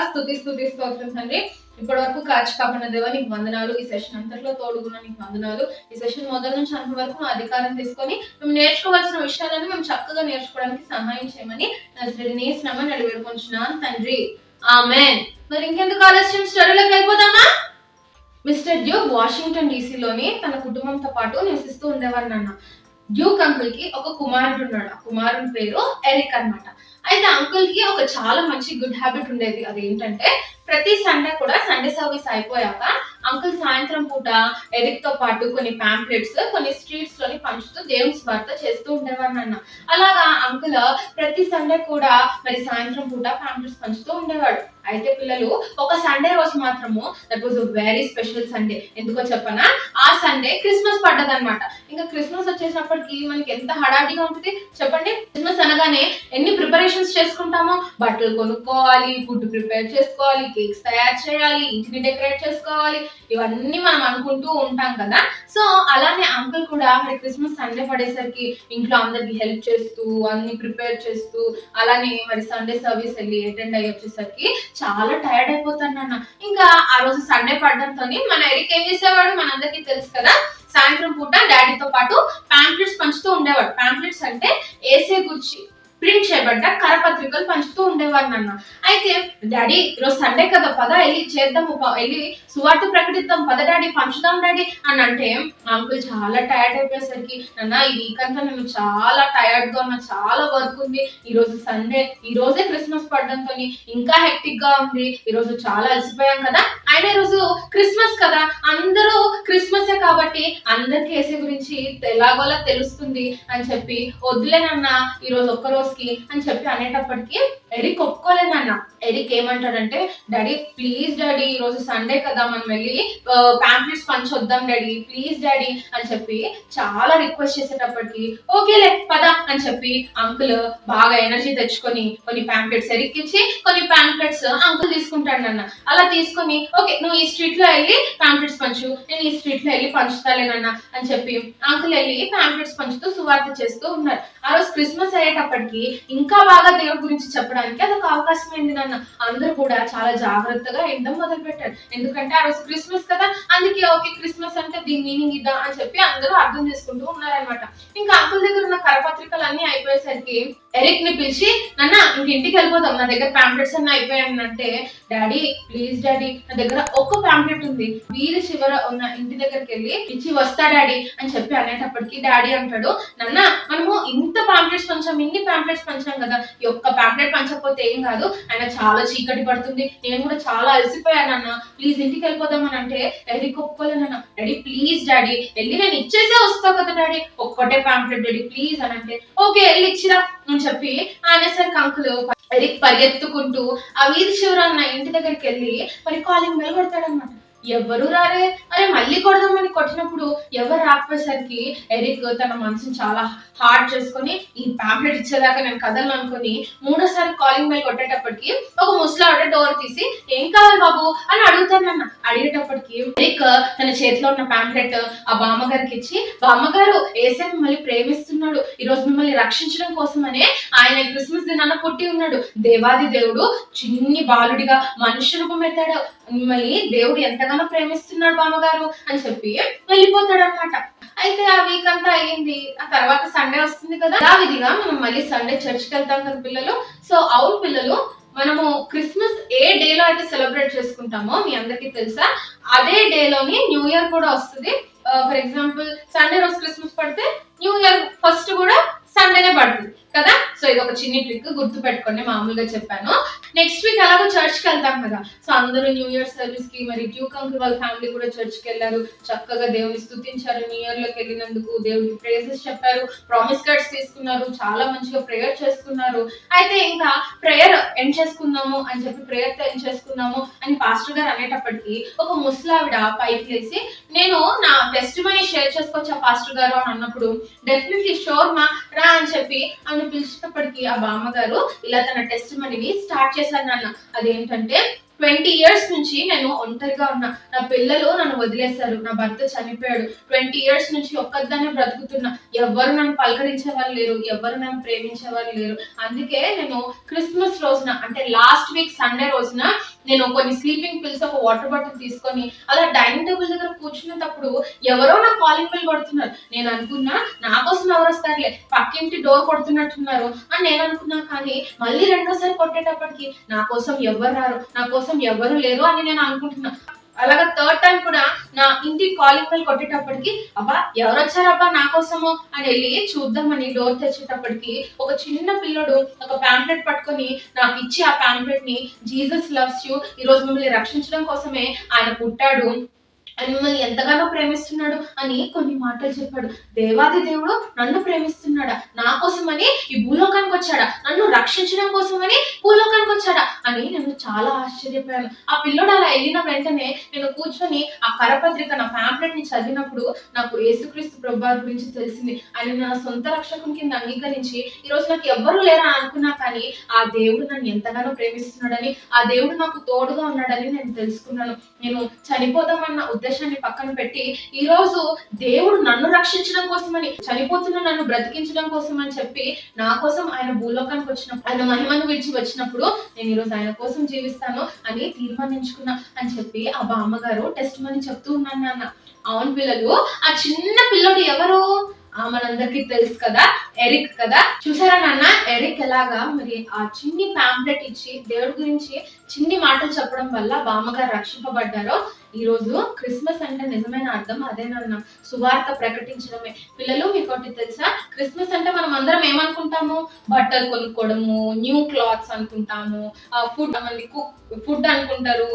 స్తుతి స్తుతి స్తోత్రం తండ్రి. ఇప్పటి వరకు కాచి కాపాడిన దేవా నీకు వందనాలు. ఈ సెషన్ అంతట్లో తోడుగున్న నీకు వందనాలు. ఈ సెషన్ మొదటి నుంచి అంత వరకు మా అధికారం తీసుకొని మేము నేర్చుకోవాల్సిన విషయాలను మేము చక్కగా నేర్చుకోవడానికి సహాయం చేయమని నజరేయుని వేడుకొంచున్నాను తండ్రి. ఆమేన్. మరి ఇంకెందుకు ఆలస్యం, స్టడీలోకి వెళ్ళిపోదామా? మిస్టర్ డ్యూక్ వాషింగ్టన్ డీసీలోని తన కుటుంబంతో పాటు నివసిస్తూ ఉండేవారు నాన్న. డ్యూక్ అంకుల్ కి ఒక కుమారుడు ఉన్నాడు. ఆ కుమారుని పేరు ఎరిక్ అన్నమాట. అయితే అంకుల్ కి ఒక చాలా మంచి గుడ్ హ్యాబిట్ ఉండేది. అదేంటంటే ప్రతి సండే కూడా సండే సర్వీస్ అయిపోయాక అంకుల్ సాయంత్రం పూట ఎరిక్ తో పాటు కొన్ని పాంప్లెట్స్ కొన్ని స్ట్రీట్స్ లోని పంచుతూ దేవుని స్వార్థ చేస్తూ ఉండేవారు నాన్న. అలాగా అంకుల్ ప్రతి సండే కూడా మరి సాయంత్రం పూట పాంప్లెట్స్ పంచుతూ ఉండేవాడు. అయితే పిల్లలు, ఒక సండే రోజు మాత్రము that was a very special Sunday. ఎందుకో చెప్పనా? ఆ సండే క్రిస్మస్ పడ్డదన్నమాట. ఇంకా క్రిస్మస్ వచ్చేసినప్పటికి మనకి ఎంత హడావిడిగా ఉంటుంది చెప్పండి. క్రిస్మస్ అనగానే ఎన్ని ప్రిపరేషన్స్ చేసుకుంటామో, బట్టలు కొనుక్కోవాలి, ఫుడ్ ప్రిపేర్ చేసుకోవాలి, కేక్స్ తయారు చేయాలి, ఇంటిని డెకరేట్ చేసుకోవాలి, ఇవన్నీ మనం అనుకుంటూ ఉంటాం కదా. సో అలానే అంకుల్ కూడా మరి క్రిస్మస్ సండే పడేసరికి ఇంట్లో అందరికి హెల్ప్ చేస్తూ అన్ని ప్రిపేర్ చేస్తూ అలానే మరి సండే సర్వీస్ వెళ్ళి అటెండ్ అయ్యి వచ్చేసరికి చాలా టైర్డ్ అయిపోతాను నాన్న. ఇంకా ఆ రోజు సండే పడడంతో మన ఎరిక్ ఏం చేసేవాడు మనందరికీ తెలుసు కదా, సాయంత్రం పూట డాడీతో పాటు పాంప్లెట్స్ పంచుతూ ఉండేవాడు. పాంప్లెట్స్ అంటే ఏసే గురించి ప్రింట్ చేయబడ్డ కరపత్రికలు పంచుతూ ఉండేవారు నాన్న. అయితే డాడీ ఈరోజు సండే కదా, పద వెళ్ళి చేద్దాము, వెళ్ళి సువార్త ప్రకటిద్దాం, పద డాడీ పంచుదాం డాడీ అని అంటే అంకుల్ చాలా టైర్డ్ అయిపోయేసరికి, నాన్న ఈ వీక్ అంతా నేను చాలా టైర్డ్ గా ఉన్నా, చాలా వర్క్ ఉంది, ఈ రోజు సండే, ఈ రోజే క్రిస్మస్ పడడంతో ఇంకా హెక్టిక్ గా ఉంది, ఈ రోజు చాలా అలసిపోయాం కదా, అయినా ఈ రోజు క్రిస్మస్ కదా, అందరూ క్రిస్మసే కాబట్టి అందరికి ఏసే గురించి ఎలాగోలా తెలుస్తుంది అని చెప్పి వద్దులేనన్నా ఈ రోజు ఒక్కరోజు అని చెప్పి అనేటప్పటికి ఎరిక్ ఒప్పుకోలేదన్న. ఎరిక్ ఏమంటాడంటే, డాడీ ప్లీజ్ డాడీ ఈ రోజు సండే కదా, మనం వెళ్ళి పాంప్లెట్స్ పంచొద్దాం డాడీ, ప్లీజ్ డాడీ అని చెప్పి చాలా రిక్వెస్ట్ చేసేటప్పటికి ఓకేలే పద అని చెప్పి అంకుల్ బాగా ఎనర్జీ తెచ్చుకొని కొన్ని పాంప్లెట్స్ ఎరిక్ ఇచ్చి కొన్ని పాంప్లెట్స్ అంకుల్ తీసుకుంటాడు అన్న. అలా తీసుకొని ఓకే నువ్వు ఈ స్ట్రీట్ లో వెళ్ళి పాంప్లెట్స్ పంచు, నేను ఈ స్ట్రీట్ లో వెళ్ళి పంచుతాలేనన్నా అని చెప్పి అంకుల్ వెళ్ళి పాంప్లెట్స్ పంచుతూ సువార్త చేస్తూ ఉన్నారు. ఆ రోజు క్రిస్మస్ అయ్యేటప్పటికి ఇంకా బాగా దేవుడి గురించి చెప్పడానికి అదొక అవకాశం అయింది నాన్న. అందరూ కూడా చాలా జాగ్రత్తగా వినడం మొదలు పెట్టారు. ఎందుకంటే ఆ రోజు క్రిస్మస్ కదా, అందుకే ఓకే క్రిస్మస్ అంటే దీని మీనింగ్ ఇదా అని చెప్పి అందరూ అర్థం చేసుకుంటూ ఉన్నారనమాట. ఇంకా అంకుల్ దగ్గర ఉన్న కరపత్రికలు అన్ని అయిపోయేసరికి ఎరిక్ ని పిలిచి, నాన్న ఇంక ఇంటికి వెళ్ళిపోదాం, నా దగ్గర పాంప్లెట్స్ అన్ని అయిపోయాయి అంటే, డాడీ ప్లీజ్ డాడీ నా దగ్గర ఒక్క పాంప్లెట్ ఉంది, వీధి చివర ఉన్న ఇంటి దగ్గరికి వెళ్ళి ఇచ్చి వస్తా డాడీ అని చెప్పి అనేటప్పటికి డాడీ అంటాడు, నాన్న మనము ఇంత పాంప్లెట్స్ పంచాం, ఇన్ని పాంప్లెట్స్ పంచాం కదా, ఈ ఒక్క పాంప్లెట్ పంచకపోతే ఏం కాదు, ఆయన చాలా చీకటి పడుతుంది, నేను కూడా చాలా అలసిపోయానన్న, ప్లీజ్ ఇంటికి వెళ్ళిపోదాం అని అంటే ఎరిక్ ఒప్పుకోలేనన్న. డాడీ ప్లీజ్ డాడీ వెళ్ళి నేను ఇచ్చేసే వస్తావు కదా డాడీ, ఒక్కటే పాంప్లెట్ డాడీ ప్లీజ్ అని అంటే ఓకే వెళ్ళి ఇచ్చిరా అని చెప్పి అనేసరికి అంకుల్ ఎరిక్ పరిగెత్తుకుంటూ ఆ వీధి చివర ఉన్న ఇంటి దగ్గరికి వెళ్ళి మరి కాలింగ్ బెల్ కొడతాడనమాట. ఎవరు రారే, అరే మళ్ళీ కొడదామని కొట్టినప్పుడు ఎవరు రాకపోయేసరికి ఎరిక్ తన మనసుని చాలా హార్డ్ చేసుకొని ఈ పాంప్లెట్ ఇచ్చేదాకా నేను కదలను అనుకుని మూడోసారి కాలింగ్ బెల్ కొట్టేటప్పటికి ఒక ముసలావిడ డోర్ తీసి ఏం కావాలి బాబు అని అడుగుతానన్న. అడిగేటప్పటికి ఎరిక్ తన చేతిలో ఉన్న పాంప్లెట్ ఆ బామ్మగారికి ఇచ్చి, బామ్మగారు యేసయ్య మిమ్మల్ని ప్రేమిస్తున్నాడు, ఈ రోజు మిమ్మల్ని రక్షించడం కోసమనే ఆయన క్రిస్మస్ దినాన పుట్టి ఉన్నాడు, దేవాది దేవుడు చిన్ని బాలుడిగా మనుష్య రూపం ఎత్తాడు, మిమ్మల్ని దేవుడు ఎంతగానో ప్రేమిస్తున్నాడు బామ్మగారు అని చెప్పి వెళ్ళిపోతాడు అనమాట. అయితే ఆ వీక్ అంతా అయ్యింది. ఆ తర్వాత సండే వస్తుంది కదా, ఆ విధిగా మనం మళ్ళీ సండే చర్చ్కి వెళ్తాం కదా పిల్లలు. సో అవును పిల్లలు, మనము క్రిస్మస్ ఏ డేలో అయితే సెలబ్రేట్ చేసుకుంటామో మీ అందరికీ తెలుసా, అదే డేలోని న్యూ ఇయర్ కూడా వస్తుంది. ఫర్ ఎగ్జాంపుల్ సండే రోజు క్రిస్మస్ పడితే న్యూ ఇయర్ ఫస్ట్ కూడా సండేనే పడుతుంది కదా. సో ఇది ఒక చిన్న ట్రిక్ గుర్తు పెట్టుకోండి, మామూలుగా చెప్పాను. నెక్స్ట్ వీక్ అలాగో చర్చ్కి వెళ్తాం కదా, సో అందరూ న్యూ ఇయర్ సర్వీస్ కి మరి డ్యూక్ అంకుల్ వాళ్ళ ఫ్యామిలీ కూడా చర్చ్కి వెళ్ళారు, చక్కగా దేవుని స్తుతించారు, న్యూ ఇయర్ లోకి వెళ్ళినందుకు దేవుడికి ప్రేజెస్ చెప్పారు, ప్రామిస్ కార్డ్స్ తీసుకున్నారు, చాలా మంచిగా ప్రేయర్ చేసుకున్నారు. అయితే ఇంకా ప్రేయర్ ఎండ్ చేసుకుందాము అని చెప్పి ప్రేయర్ తో ఎండ్ చేసుకుందాము అని పాస్టర్ గారు అనేటప్పటికి ఒక ముసలావిడ పైకి లేసి, నేను నా టెస్ట్ మనీ షేర్ చేసుకోవచ్చా పాస్టర్ గారు అని అన్నప్పుడు, డెఫినెట్లీ షోర్ మా రా అని చెప్పి ఆమె పిలిచేటప్పటికి ఆ బామ్మగారు ఇలా తన టెస్ట్ మనీని స్టార్ట్ చేశారు నాన్న. అదేంటంటే 20 years నుంచి నేను ఒంటరిగా ఉన్నా. నా పిల్లలు నన్ను వదిలేశారు, నా భర్త చనిపోయాడు. 20 years నుంచి ఒక్కదాన్నే బ్రతుకుతున్నా. ఎవ్వరు నన్ను పలకరించే వాళ్ళు లేరు, ఎవ్వరు నన్ను ప్రేమించే వాళ్ళు లేరు. అందుకే నేను క్రిస్మస్ రోజున, అంటే లాస్ట్ వీక్ సండే రోజున, నేను కొన్ని స్లీపింగ్ పిల్స్, ఒక వాటర్ బాటిల్ తీసుకొని అలా డైనింగ్ టేబుల్ దగ్గర కూర్చున్నప్పుడు ఎవరో నా కాలింగ్ బెల్ కొడుతున్నారు. నేను అనుకున్నా నా కోసం ఎవరు వస్తారులే, పక్కింటి డోర్ కొడుతున్నట్టున్నారు అని నేను అనుకున్నా. కానీ మళ్ళీ రెండోసారి కొట్టేటప్పటికి నా కోసం ఎవరు రారు, నా కోసం ఎవరు లేరు అని నేను అనుకుంటున్నా. అలాగా థర్డ్ టైం కూడా నా ఇంటి కాలింగ్ బెల్ కొట్టేటప్పటికి అబ్బా ఎవరు వచ్చారబ్బా నా కోసము అని వెళ్ళి చూద్దామని డోర్ తెచ్చేటప్పటికి ఒక చిన్న పిల్లడు ఒక ప్యాంప్లెట్ పట్టుకొని నాకు ఇచ్చి, ఆ ప్యాంప్లెట్ ని జీసస్ లవ్స్ యూ, ఈ రోజు మిమ్మల్ని రక్షించడం కోసమే ఆయన పుట్టాడు, ఆయన మిమ్మల్ని ఎంతగానో ప్రేమిస్తున్నాడు అని కొన్ని మాటలు చెప్పాడు. దేవాది దేవుడు నన్ను ప్రేమిస్తున్నాడా, నా కోసమని ఈ భూలోకానికి వచ్చాడా, నన్ను రక్షించడం కోసమని భూలోకానికి వచ్చాడా అని నేను చాలా ఆశ్చర్యపోయాను. ఆ పిల్లోడు అలా వెళ్ళిన వెంటనే నేను కూర్చొని ఆ కరపత్రిక, నా ప్యాంప్లెట్ ని చదివినప్పుడు నాకు యేసుక్రీస్తు ప్రభువారి గురించి తెలిసింది. ఆయన నా సొంత రక్షకుని కింద అంగీకరించి ఈ రోజు నాకు ఎవ్వరూ లేరా అనుకున్నా, కానీ ఆ దేవుడు నన్ను ఎంతగానో ప్రేమిస్తున్నాడని, ఆ దేవుడు నాకు తోడుగా ఉన్నాడని నేను తెలుసుకున్నాను. నేను చనిపోదామన్న ఉద్దేశాన్ని పక్కన పెట్టి ఈ రోజు దేవుడు నన్ను రక్షించడం కోసమని, చనిపోతున్న నన్ను బ్రతికించడం కోసం అని చెప్పి నా కోసం ఆయన భూలోకానికి వచ్చినప్పుడు, ఆయన మహిమను విడిచి వచ్చినప్పుడు నేను ఈరోజు ఆయన కోసం జీవిస్తాను అని తీర్మానించుకున్నా అని చెప్పి ఆ బామ్మగారు టెస్ట్ మనీ చెప్తూ ఉన్నాను నాన్న. అవును పిల్లలు, ఆ చిన్న పిల్లడు ఎవరు మనందరికి తెలుసు కదా, ఎరిక్ కదా. చూసారా నాన్న, ఎరిక్ ఎలాగా మరి ఆ చిన్ని ప్యాంప్లెట్ ఇచ్చి దేవుడి గురించి చిన్ని మాటలు చెప్పడం వల్ల బామ్మగారు రక్షింపబడ్డారో. ఈ రోజు క్రిస్మస్ అంటే నిజమైన అర్థం అదేనన్న, సువార్త ప్రకటించడమే. పిల్లలు మీకు ఒకటి తెలుసా, క్రిస్మస్ అంటే మనం అందరం ఏమనుకుంటాము, బట్టలు కొనుక్కోవడము, న్యూ క్లాత్స్ అనుకుంటాము, ఫుడ్ అనుకుంటారు,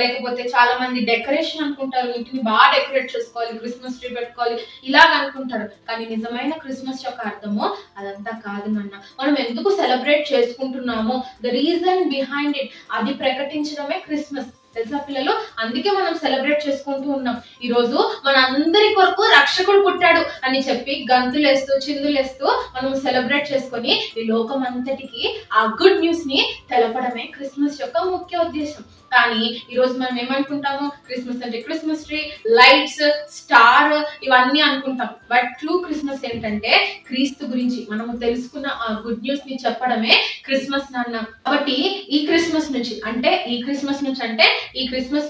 లేకపోతే చాలా మంది డెకరేషన్ అనుకుంటారు, ఇంటిని బాగా డెకరేట్ చేసుకోవాలి, క్రిస్మస్ ట్రీ పెట్టుకోవాలి, ఇలాగ అనుకుంటారు. కానీ నిజమైన క్రిస్మస్ యొక్క అర్థము అదంతా కాదు నాన్న. మనం ఎందుకు సెలబ్రేట్ చేసుకుంటున్నామో, ద రీజన్ బిహైండ్ ఇట్, అది ప్రకటించడమే క్రిస్మస్. తెలుసా పిల్లలు, అందుకే మనం సెలబ్రేట్ చేసుకుంటూ ఉన్నాం. ఈ రోజు మన అందరి కొరకు రక్షకుడు పుట్టాడు అని చెప్పి గంతులేస్తూ చిందులేస్తూ మనం సెలబ్రేట్ చేసుకొని ఈ లోకం అంతటికి ఆ గుడ్ న్యూస్ ని తెలపడమే క్రిస్మస్ యొక్క ముఖ్య ఉద్దేశం. కానీ ఈ రోజు మనం ఏమనుకుంటాము, క్రిస్మస్ అంటే క్రిస్మస్ ట్రీ, లైట్స్, స్టార్, ఇవన్నీ అనుకుంటాం. బట్ ట్రూ క్రిస్మస్ ఏంటంటే క్రీస్తు గురించి మనము తెలుసుకున్న ఆ గుడ్ న్యూస్ ని చెప్పడమే క్రిస్మస్ నాన్న. కాబట్టి ఈ క్రిస్మస్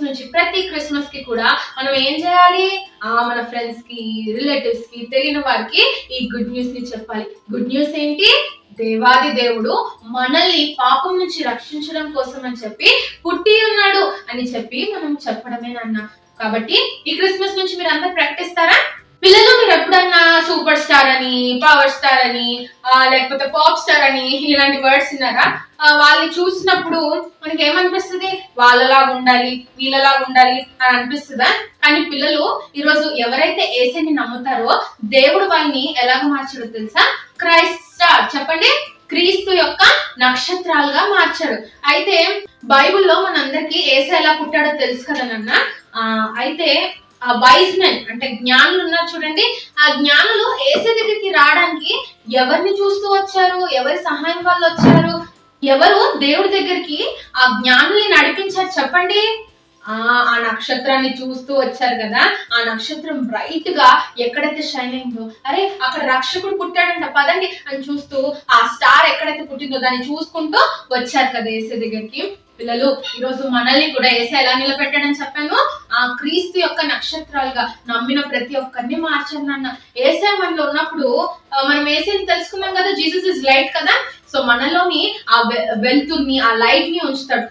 నుంచి ప్రతి క్రిస్మస్ కి కూడా మనం ఏం చేయాలి, మన ఫ్రెండ్స్ కి, రిలేటివ్స్ కి, తెలియని వారికి ఈ గుడ్ న్యూస్ ని చెప్పాలి. గుడ్ న్యూస్ ఏంటి, దేవాది దేవుడు మనల్ని పాపం నుంచి రక్షించడం కోసం అని చెప్పి పుట్టి ఉన్నాడు అని చెప్పి మనం చెప్పడమే నాన్న. కాబట్టి ఈ క్రిస్మస్ నుంచి మీరు అందరు ప్రకటిస్తారా పిల్లలు? మీరు ఎప్పుడన్నా సూపర్ స్టార్ అని, పవర్ స్టార్ అని, లేకపోతే పాప్ స్టార్ అని ఇలాంటి వర్డ్స్ విన్నారా? వాళ్ళని చూసినప్పుడు మనకి ఏమనిపిస్తుంది, వాళ్ళలాగా ఉండాలి, వీళ్ళలాగా ఉండాలి అని అనిపిస్తుందా? కానీ పిల్లలు ఈరోజు ఎవరైతే యేసుని నమ్ముతారో దేవుడు వాళ్ళని ఎలాగ మార్చాడో తెలుసా? క్రైస్ట్ స్టార్, చెప్పండి, క్రీస్తు యొక్క నక్షత్రాలుగా మార్చాడు. అయితే బైబిల్లో మనందరికి యేసు ఎలా పుట్టాడో తెలుసు కదా నాన్న. అయితే ఆ వైజ్ మెన్ అంటే జ్ఞానులు ఉన్నారు చూడండి, ఆ జ్ఞానులు యేసు దగ్గరికి రావడానికి ఎవరిని చూస్తూ వచ్చారు, ఎవరి సహాయం వల్ల వచ్చారు, ఎవరు దేవుడి దగ్గరికి ఆ జ్ఞానుల్ని నడిపించారు చెప్పండి? ఆ నక్షత్రాన్ని చూస్తూ వచ్చారు కదా. ఆ నక్షత్రం బ్రైట్ గా ఎక్కడైతే షైన్ అయిందో, అరే అక్కడ రక్షకుడు పుట్టాడంట పదండి అని చూస్తూ ఆ స్టార్ ఎక్కడైతే పుట్టిందో దాన్ని చూసుకుంటూ వచ్చారు కదా యేసు దగ్గరికి. పిల్లలు ఈరోజు మనల్ని కూడా యేసు ఎలా నిలబెట్టాడని చెప్పాను, ఆ క్రీస్తు యొక్క నక్షత్రాలుగా నమ్మిన ప్రతి ఒక్కరిని మార్చాను నాన్న. యేసు మనలో ఉన్నప్పుడు మనం యేసుని తెలుసుకున్నాం కదా, జీసస్ ఇస్ లైట్ కదా. సో మనలోని ఆ వెలుతుర్ని, ఆ లైట్ ని ఉంచుతాడు.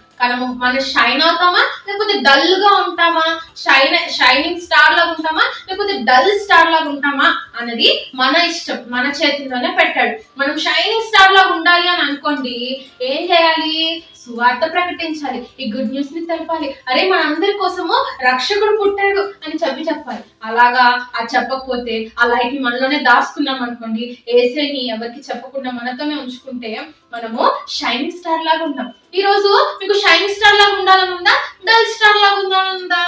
మనం షైన్ అవుతామా లేకపోతే డల్ గా ఉంటామా, షైనింగ్ స్టార్ లాగా ఉంటామా లేకపోతే డల్ స్టార్ లాగా ఉంటామా అన్నది మన ఇష్టం, మన చేతిలోనే పెట్టాడు. మనం షైనింగ్ స్టార్ లాగా ఉండాలి అని అనుకోండి, ఏం చేయాలి, సువార్త ప్రకటించాలి, ఈ గుడ్ న్యూస్ ని తెలపాలి. అరే మనందరి కోసము రక్షకుడు పుట్టాడు అని చెప్పాలి. అలాగా అది చెప్పకపోతే ఆ లైట్ ని మనలోనే దాచుకున్నాం అనుకోండి, యేసుని ఎవరికి చెప్పకుండా మనతోనే ఉంచుకుంటే మనము షైనింగ్ స్టార్ లాగా ఉంటాం. ఈ రోజు మీకు షైనింగ్ స్టార్ లాగా ఉండాలని ఉందా, డల్ స్టార్ లాగా ఉండాలని ఉందా?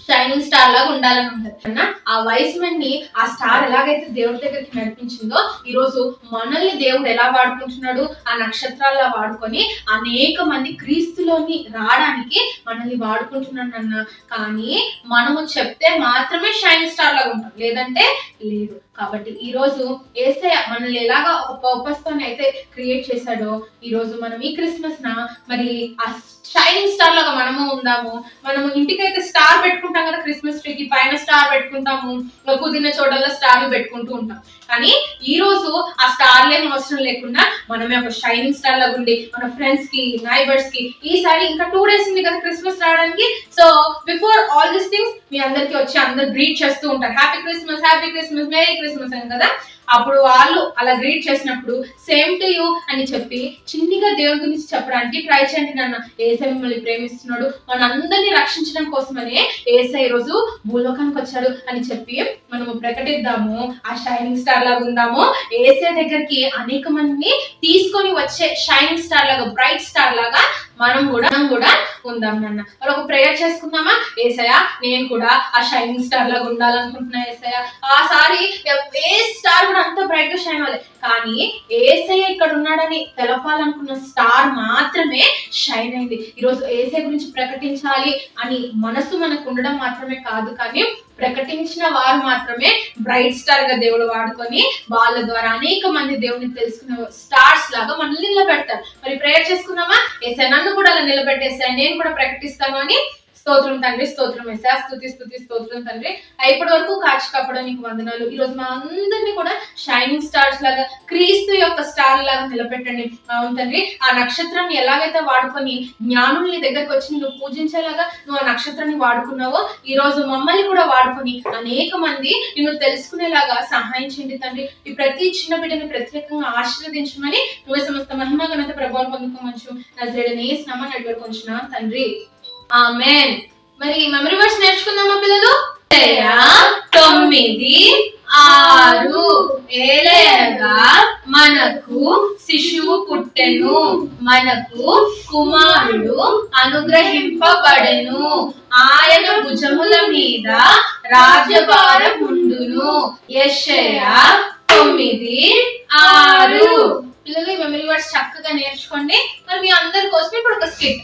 షైనింగ్ స్టార్ స్టార్ లాగా ఉండాలని ఉంటుంది అన్న. ఆ వైస్ మెన్ ని ఆ స్టార్ ఎలాగైతే దేవుడి దగ్గరికి నడిపించిందో, ఈ రోజు మనల్ని దేవుడు ఎలా వాడుకుంటున్నాడు, ఆ నక్షత్రాల్లో వాడుకొని అనేక మంది క్రీస్తులోని రావడానికి మనల్ని వాడుకుంటున్నాడు అన్న. కానీ మనము చెప్తే మాత్రమే షైనింగ్ స్టార్ లాగా ఉంటాం, లేదంటే లేదు. కాబట్టి ఈ రోజు యేసయ్య మనల్ని ఎలాగా ఒక పర్పస్ తో అయితే క్రియేట్ చేశాడో, ఈ రోజు మనం ఈ క్రిస్మస్ నా మరి ఆ షైనింగ్ స్టార్ లాగా మనము ఉందాము. మనము ఇంటికైతే స్టార్ పెట్టుకుంటాం కదా, క్రిస్మస్ ట్రీకి పైన స్టార్ పెట్టుకుంటాము, కుదిరిన చోటల్లో స్టార్లు పెట్టుకుంటూ ఉంటాం. కానీ ఈ రోజు ఆ స్టార్ లేని అవసరం లేకుండా మనమే ఒక షైనింగ్ స్టార్ లాగా ఉండి మన ఫ్రెండ్స్ కి, నైబర్స్ కి, ఈసారి ఇంకా 2 days ఉంది కదా క్రిస్మస్ రావడానికి. So before all these things మీ అందరికి వచ్చి అందరు గ్రీట్ చేస్తూ ఉంటారు, happy Christmas, happy Christmas, merry Christmas అని కదా. అప్పుడు వాళ్ళు అలా గ్రీట్ చేసినప్పుడు సేమ్ టు యూ అని చెప్పి చిన్నిగా దేవుడి గురించి చెప్పడానికి ట్రై చేయండి నాన్న. యేసయ్య మిమ్మల్ని ప్రేమిస్తున్నాడు, మనందరినీ రక్షించడం కోసమనే యేసయ్య ఈ రోజు భూలోకానికి వచ్చాడు అని చెప్పి మనము ప్రకటిద్దాము. ఆ షైనింగ్ స్టార్ లాగా ఉందాము. యేసయ్య దగ్గరికి అనేక మందిని తీసుకొని వచ్చే షైనింగ్ స్టార్ లాగా, బ్రైట్ స్టార్ లాగా మనం కూడా ఉందాం నాన్న. మరి ఒక ప్రేయర్ చేసుకుందామా? యేసయ్య నేను కూడా ఆ షైనింగ్ స్టార్ లాగా ఉండాలనుకుంటున్నా యేసయ్య. ఆ సారి ఏ స్టార్ కూడా అంత బ్రైట్ గా షైన్ అవ్వాలి, కానీ యేసయ్య ఇక్కడ ఉన్నాడని తెలపాలనుకున్న స్టార్ మాత్రమే షైన్ అయింది. ఈరోజు యేసయ్య గురించి ప్రకటించాలి అని మనసు మనకు ఉండడం మాత్రమే కాదు, కానీ ప్రకటించిన వారు మాత్రమే బ్రైట్ స్టార్ గా దేవుడు వాడుకొని వాళ్ళ ద్వారా అనేక మంది దేవుడిని తెలుసుకున్న స్టార్స్ లాగా మనల్ని నిలబెడతారు. మరి ప్రేయర్ చేసుకుందామా? యేసయ్య నన్ను కూడా అలా నిలబెట్టేసాయి, నేను కూడా ప్రకటిస్తాను అని. స్తోత్రం తండ్రి, స్తోత్రం యేసయ్య, స్తుతి స్తుతి స్తోత్రం తండ్రి. ఇప్పటి వరకు కాచి కాపాడడం నీకు వందనాలు. ఈ రోజు మా అందరినీ కూడా షైనింగ్ స్టార్స్ లాగా, క్రీస్తు యొక్క స్టార్ లాగా నిలబెట్టండి. అవును తండ్రి, ఆ నక్షత్రాన్ని ఎలాగైతే వాడుకొని జ్ఞానుల్ని దగ్గరకు వచ్చి నువ్వు పూజించేలాగా నువ్వు ఆ నక్షత్రాన్ని వాడుకున్నావో, ఈ రోజు మమ్మల్ని కూడా వాడుకొని అనేక మంది నిన్ను తెలుసుకునేలాగా సహాయం చేయండి తండ్రి. ఈ ప్రతి చిన్న బిడ్డని ప్రత్యేకంగా ఆశీర్వదించమని నువ్వే సమస్త మహిమ ఘనత ప్రభావం పొందుకోవచ్చు. నజరేయుడైన యేసు నామమున అడిగి కొంచెం తండ్రి, ఆమేన్. మరి మెమరీ వర్డ్స్ నేర్చుకుందామా పిల్లలు? 9, 6 ఏలయనగా మనకు శిశువు పుట్టెను, మనకు కుమారుడు అనుగ్రహింపబడెను, ఆయన భుజముల మీద రాజ్యభారం ఉండును. యెషయా 9, 6. పిల్లలు ఈ మెమరీ వర్డ్స్ చక్కగా నేర్చుకోండి. మరి మీ అందరి కోసం ఇప్పుడు ఒక స్కిట్.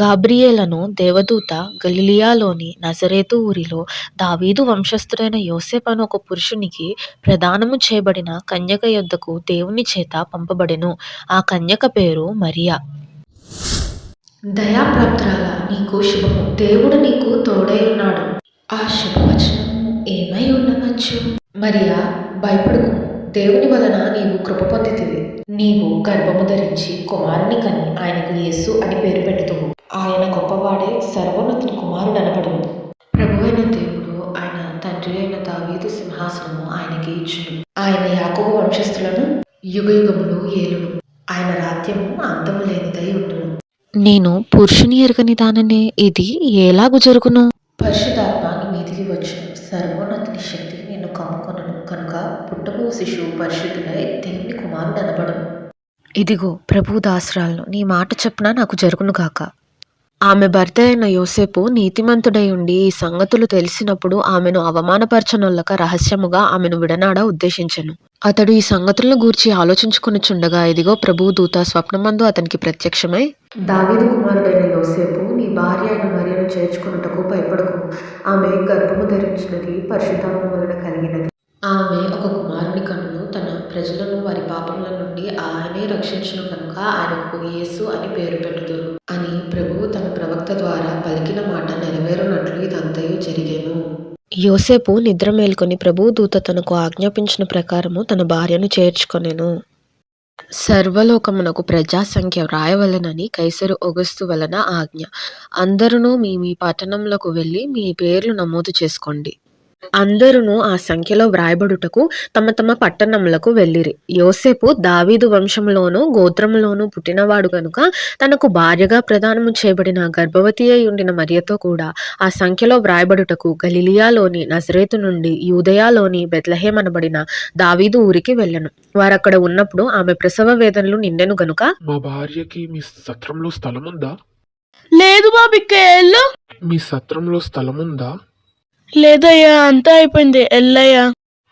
గాబ్రియేలను దేవదూత గలిలియాలోని నజరేతు ఊరిలో దావీదు వంశస్థుడైన యోసేపు అను ఒక పురుషునికి ప్రదానము చేయబడిన కన్యక యొద్దకు దేవుని చేత పంపబడెను. ఆ కన్యక పేరు మరియా. దయాప్రాప్తురాల, నీకు శుభము, దేవుడు నీకు తోడై ఉన్నాడు. ఆ శుభవచనము ఏమై ఉండవచ్చు? మరియా, భయపడకు, దేవుని వలన నీవు కృప పొందితివి. నీవు గర్భము ధరించి కుమారుని కని ఆయనకు యేసు అని పేరు పెట్టుదువు. ఆయన గొప్పవాడే, సర్వోన్నతుని కుమారుడు అనబడును. ప్రభువైన దేవుడు ఆయన తండ్రి అయిన దావీదు సింహాసనము ఆయనకి ఇచ్చును. ఆయన యాకోబు వంశస్థులను యుగయుగములు ఏలును. ఆయన రాజ్యము అంతము లేనిదై ఉండును. నేను పురుషుని ఎరుగని దాననే, ఇది ఎలాగు జరుగును? పరిశుద్ధాత్మ నీ మీదికి వచ్చును, సర్వోన్నతుని శక్తి నిన్ను కమ్ముకొనును, కనుక పుట్టబో శిశువు పరిశుద్ధుడై దేవుని కుమారుడు అనబడును. ఇదిగో ప్రభు దాసరాలను, నీ మాట చొప్పున నాకు జరుగును గాక. ఆమె భర్త అయిన యోసేపు నీతిమంతుడై ఉండి ఈ సంగతులు తెలిసినప్పుడు ఆమెను అవమానపరచనొల్లక రహస్యముగా ఆమెను విడనాడ ఉద్దేశించెను. అతడు ఈ సంగతులను గూర్చి ఆలోచించుకొనుచుండగా ఇదిగో ప్రభువు దూత స్వప్నమందు అతనికి ప్రత్యక్షమై, దావీదు కుమారుడైన యోసేపు, నీ భార్య అయిన మరియను చేర్చుకొనుటకు భయపడకు. ఆమె గర్భము ధరించినది పరిశుద్ధాత్మ వలన కలిగినది. ఆమె ఒక కుమారుని కనును, తన ప్రజలను వారి పాపముల నుండి ఆయనే రక్షించును, కనుక ఆయనకు యేసు అని పేరు పెట్టుదురు అని ప్రభువు తన ప్రవక్త ద్వారా పలికిన మాట నెరవేరునట్లు ఇదంతయు జరిగేను. యోసేపు నిద్ర మేల్కొని ప్రభువు దూత తనకు ఆజ్ఞాపించిన ప్రకారము తన భార్యను చేర్చుకొనెను. సర్వలోకమునకు ప్రజా సంఖ్య వ్రాయవలెనని కైసరు అగుస్తు వలన ఆజ్ఞ. అందరూ మీ మీ పట్టణములకు వెళ్ళి మీ పేర్లు నమోదు చేసుకోండి. అందరూ ఆ సంఖ్యలో వ్రాయబడుటకు తమ తమ పట్టణములకు వెళ్ళిరి. యోసేపు దావీదు వంశంలోను గోత్రములోను పుట్టినవాడు గనుక తనకు భార్యగా ప్రదానము చేయబడిన గర్భవతి అయి ఉండిన మరియతో కూడా ఆ సంఖ్యలో వ్రాయబడుటకు గలిలియాలోని నజరేతు నుండి యూదయాలోని బెత్లెహేం అనబడిన దావీదు ఊరికి వెళ్ళెను. వారక్కడ ఉన్నప్పుడు ఆమె ప్రసవ వేదనలు నిండెను గనుక, మా భార్యకి మీ సత్రంలో స్థలముందా? లేదు మా బిక్కయ్యలు, మీ సత్రంలో స్థలముందా? లేదయ్యా, అంతా అయిపోయింది. ఎల్లయ్యా.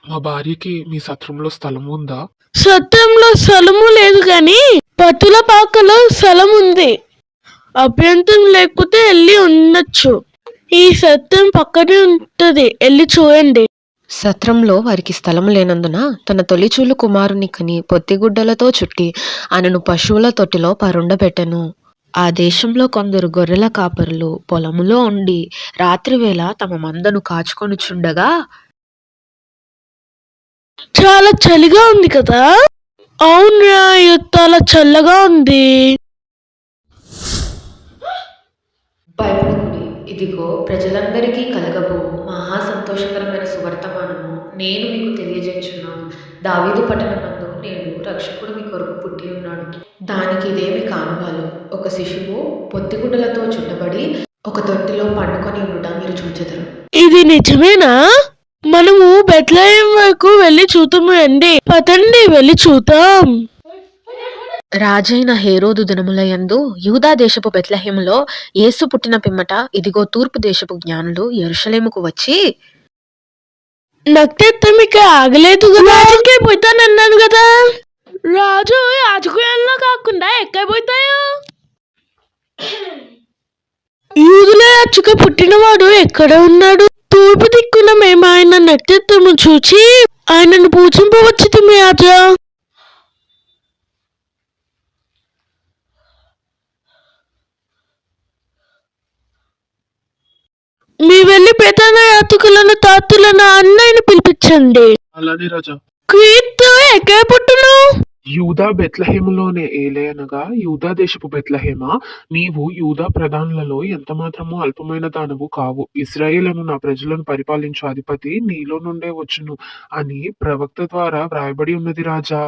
మా భార్యకి మీ సత్రంలో స్థలం ఉందా? సత్యంలో స్థలము లేదు కానీ పత్తుల పాకలో స్థలం ఉంది. అభ్యంతరం లేకపోతే వెళ్ళి ఉండొచ్చు. ఈ సత్యం పక్కనే ఉంటది, వెళ్ళి చూడండి. సత్రంలో వారికి స్థలం లేనందున తన తొలిచూలు కుమారుని కని పొత్తిగుడ్డలతో చుట్టి ఆయనను పశువుల తొట్టిలో పరుండబెట్టెను. ఆ దేశంలో కొందరు గొర్రెల కాపరులు పొలములో ఉండి రాత్రివేళ తమ మందను కాచుకొనుచుండగా చాలా చలిగా ఉంది కదా. అవునా, చాలా చల్లగా ఉంది. భయపడకుడి, ఇదిగో ప్రజలందరికీ కలగబో మహా సంతోషకరమైన సువర్తమానము నేను మీకు తెలియజేస్తున్నాను. దావీదు పట్టణమందు నేడు రక్షకుడు మీ కొరకు పుట్టి ఉన్నాడు. దానికి ఇదేమి కానువాలు, ఒక శిశువు పొత్తిగుడ్డలతో చుట్టబడి ఒక తొట్టిలో పండుకొని ఉండుట మీరు చూచెదరు. ఇది నిజమేనా? మనము బెత్లెహేం వరకు వెళ్ళి చూద్దాము అండి. పదండి, వెళ్ళి చూద్దాం. రాజైన హేరోదు దినములయందు యూదా దేశపు బెత్లెహేములో యేసు పుట్టిన పిమ్మట ఇదిగో తూర్పు దేశపు జ్ఞానులు యెరూషలేముకు వచ్చి, నక్షత్రం ఇక్కడ ఆగలేదు కదా, రాజుకే పోతానన్నాను కదా. రాజు రాజకీయాల్లో కాకుండా ఎక్కడ పోతాయో. యూదుల రాజుగా పుట్టినవాడు ఎక్కడ ఉన్నాడు? తూర్పు దిక్కున మేము ఆయన నక్షత్రము చూచి ఆయనను పూజింపవచ్చు రాజా. మీ వెళ్ళి ప్రధాన యాత్రికులను తాతులను అన్నయ్యను పిలిపించండి. అలానే రాజా. క్రీస్తు ఎక్కడ పుట్టును? యూదా బెత్లహేములోనే ఏలయనగా యూదా దేశపు బెత్లహేమ, నీవు యూదా ప్రధానులలో ఎంత మాత్రమూ అల్పమైన దానవు కావు. ఇశ్రాయేలును నా ప్రజలను పరిపాలించు అధిపతి నీలో నుండే వచ్చును అని ప్రవక్త ద్వారా వ్రాయబడి ఉన్నది రాజా.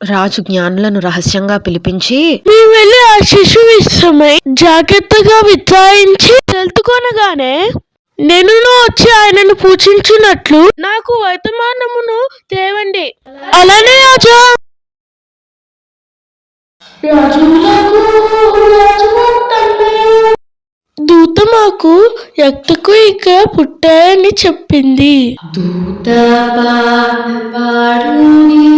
రాజు జ్ఞానులను రహస్యంగా పిలిపించి, మేము వెళ్ళి ఆ శిశువు విషయమై జాగ్రత్తగా విచారించి తెలుసుకొనగానే నేను వచ్చి ఆయనను పూజించినట్లు నాకు వర్తమానమును తేవండి. అలానే రాజా. దూత మాకు ఎక్కకు ఇక్కడ పుట్టారని చెప్పింది. దూత పాడుడి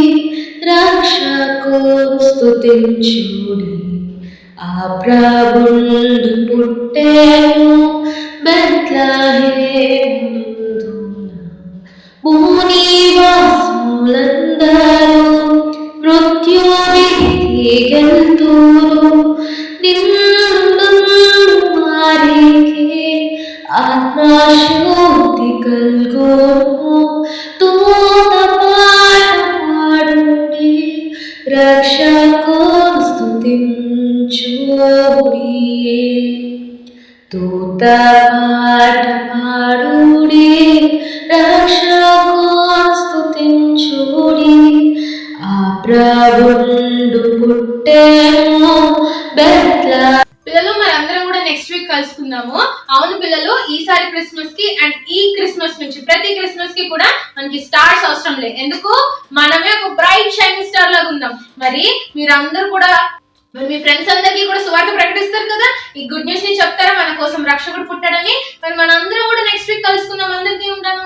రక్షకుని స్తుతించుడి, ఆ ప్రభుండు పుట్టెను బెత్లెహేమునందున. భూనివాసులందరూ మృత్యుభీతి గెంతురు, నిన్ను వారికి ఆత్మశుద్ధి కల్గును. దూత పాడుడి రక్షకుని స్తుతించుడి. దూత పాడుడి రక్షకుని స్తుతించుడి, ఆ ప్రభుండు పుట్టెను బెత్లెహేమునందున. పిల్లలు మనందరం కూడా నెక్స్ట్ వీక్ కలుసుకుందాము. అవును పిల్లలు, ఈసారి క్రిస్మస్ కి అండ్ ఈ క్రిస్మస్ నుంచి ప్రతి క్రిస్మస్ కి కూడా మనకి స్టార్స్ అవసరం లేదు. ఎందుకు? మనమే ఒక బ్రైట్ షైనింగ్ స్టార్ లాగా ఉందాం. మరి మీరందరూ కూడా మీ ఫ్రెండ్స్ అందరికీ కూడా సువార్త ప్రకటిస్తారు కదా, ఈ గుడ్ న్యూస్ ని చెప్తారా మన కోసం రక్షకుడు పుట్టాడని. మరి మనందరం కూడా నెక్స్ట్ వీక్ కలుసుకుందాం. అందరికీ ఉంటాను.